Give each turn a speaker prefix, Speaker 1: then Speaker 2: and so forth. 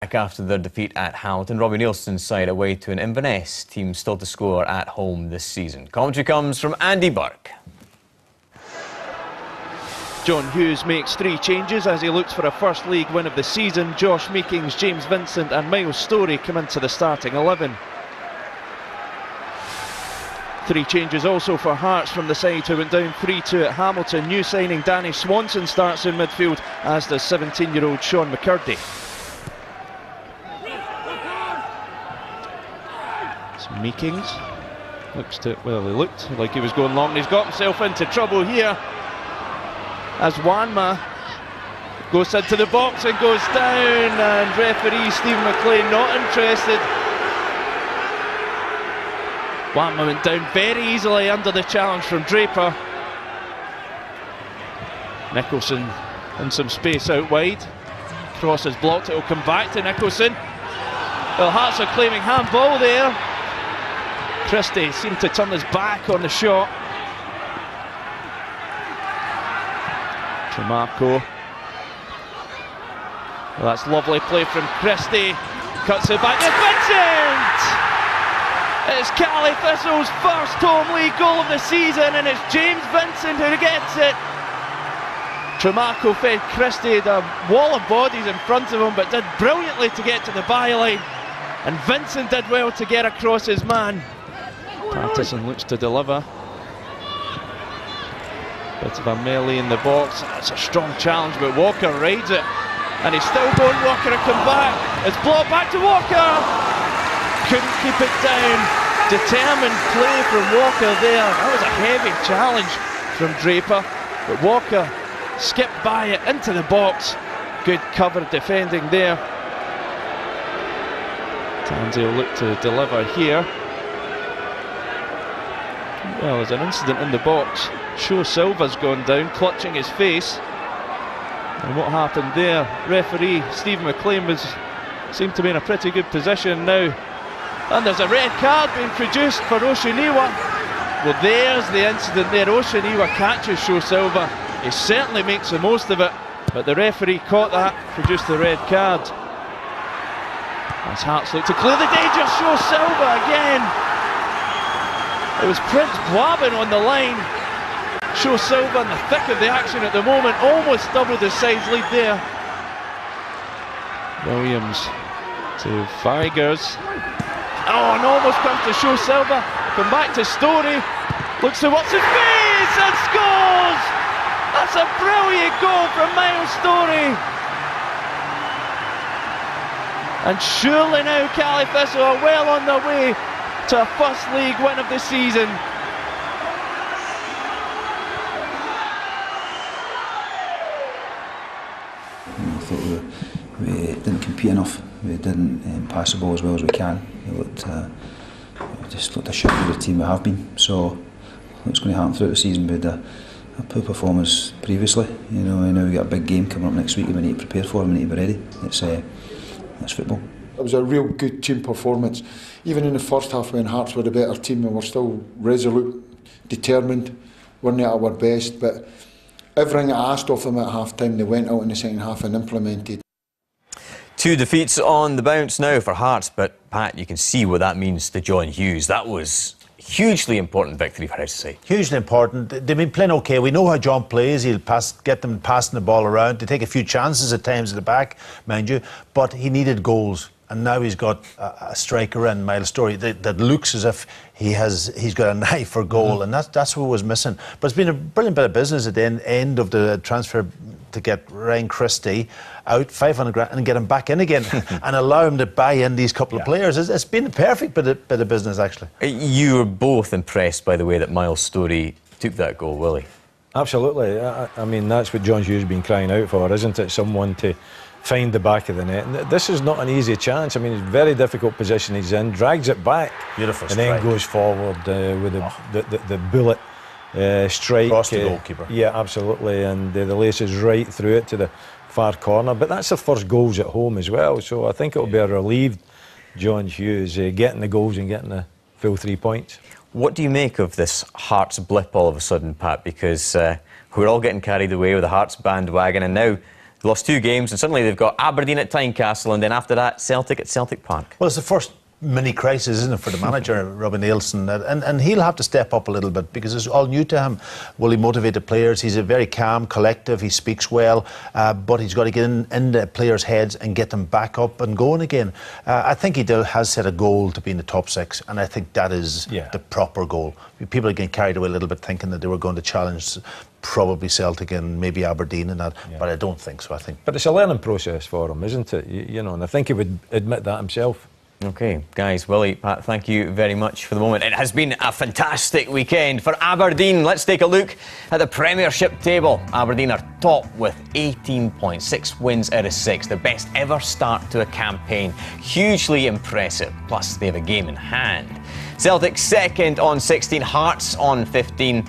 Speaker 1: Back after their defeat at Hamilton, Robbie Nielsen's side away to an Inverness team still to score at home this season. Commentary comes from Andy Burke.
Speaker 2: John Hughes makes 3 changes as he looks for a first league win of the season. Josh Meekings, James Vincent and Miles Storey come into the starting 11. 3 changes also for Hearts from the side who went down 3-2 at Hamilton. New signing Danny Swanson starts in midfield, as does 17-year-old Sean McCurdy. Meekings looks to, well, he looked like he was going long. He's got himself into trouble here as Wanma goes into the box and goes down, and referee Stephen McLean not interested. Wanma went down very easily under the challenge from Draper. Nicholson in some space out wide. Cross is blocked, it will come back to Nicholson. Well, Hearts are claiming handball there. Christie seemed to turn his back on the shot. Tremarco. Well, that's lovely play from Christie. Cuts it back to Vincent! It's Caley Thistle's first home league goal of the season, and it's James Vincent who gets it. Tremarco fed Christie a wall of bodies in front of him, but did brilliantly to get to the byline. And Vincent did well to get across his man. Patterson looks to deliver. Bit of a melee in the box. It's a strong challenge, but Walker rides it. And he's still going. Walker will come back. It's blocked back to Walker. Couldn't keep it down. Determined play from Walker there. That was a heavy challenge from Draper. But Walker skipped by it into the box. Good cover defending there. Tansey will look to deliver here. Well, there's an incident in the box. Sho Silva's gone down, clutching his face. And what happened there? Referee Stephen McLean seemed to be in a pretty good position now. And there's a red card being produced for Oshiniwa. Well, there's the incident there. Oshiniwa catches Sho Silva. He certainly makes the most of it, but the referee caught that, produced the red card. As Hearts look to clear the danger, Sho Silva again. It was Prince Blabbin on the line. Sho Silva in the thick of the action at the moment, almost doubled his side's lead there. Williams to Vigurs. Oh, and almost comes to Sho Silva. Come back to Storey. Looks to what's his face and scores! That's a brilliant goal from Miles Storey. And surely now Caley Thistle are well on their way to a first league win of the season.
Speaker 3: I thought we didn't compete enough. We didn't pass the ball as well as we can. We just looked a shadow team we have been. So what's going to happen throughout the season? We had a poor performance previously. You know, now we got a big game coming up next week. We need to prepare for it. We need to be ready. It's football.
Speaker 4: It was a real good team performance. Even in the first half when Hearts were a better team and were still resolute, determined, weren't at our best, but everything I asked of them at half-time they went out in the second half and implemented.
Speaker 1: 2 defeats on the bounce now for Hearts, but Pat, you can see what that means to John Hughes. That was a hugely important victory for us to say.
Speaker 5: Hugely important. They've been playing okay. We know how John plays. He'll get them passing the ball around. They take a few chances at times at the back, mind you, but he needed goals. And now he's got a striker in, Miles Storey, that looks as if he's got a knife for goal, and that's what was missing. But it's been a brilliant bit of business at the end of the transfer to get Ryan Christie out, 500 grand, and get him back in again and allow him to buy in these couple of players. It's been a perfect bit of business, actually.
Speaker 1: You were both impressed by the way that Miles Storey took that goal, Willie.
Speaker 6: Absolutely. I mean, that's what John Hughes has been crying out for, isn't it? Someone to find the back of the net. And this is not an easy chance. I mean, it's a very difficult position he's in, drags it back,
Speaker 5: beautiful,
Speaker 6: and then goes forward with the bullet strike.
Speaker 5: Across the goalkeeper.
Speaker 6: Yeah, absolutely, and the laces right through it to the far corner. But that's the first goals at home as well, so I think it'll be a relieved John Hughes getting the goals and getting the full 3 points.
Speaker 1: What do you make of this Hearts blip all of a sudden, Pat? Because we're all getting carried away with the Hearts bandwagon, and now They lost 2 games, and suddenly they've got Aberdeen at Tynecastle, and then after that, Celtic at Celtic Park.
Speaker 5: Well, it's the first mini crisis, isn't it, for the manager, Robin Nielsen, and he'll have to step up a little bit because it's all new to him. Will he motivate the players? He's a very calm, collective, he speaks well, but he's got to get in the players' heads and get them back up and going again. I think he has set a goal to be in the top 6, and I think that is the proper goal. People are getting carried away a little bit thinking that they were going to challenge probably Celtic and maybe Aberdeen and that, but I don't think so. But
Speaker 6: it's a learning process for him, isn't it? You know, and I think he would admit that himself.
Speaker 1: OK, guys, Willie, Pat, thank you very much for the moment. It has been a fantastic weekend for Aberdeen. Let's take a look at the Premiership table. Aberdeen are top with 18 points, 6 wins out of 6, the best ever start to a campaign. Hugely impressive, plus they have a game in hand. Celtic second on 16, Hearts on 15.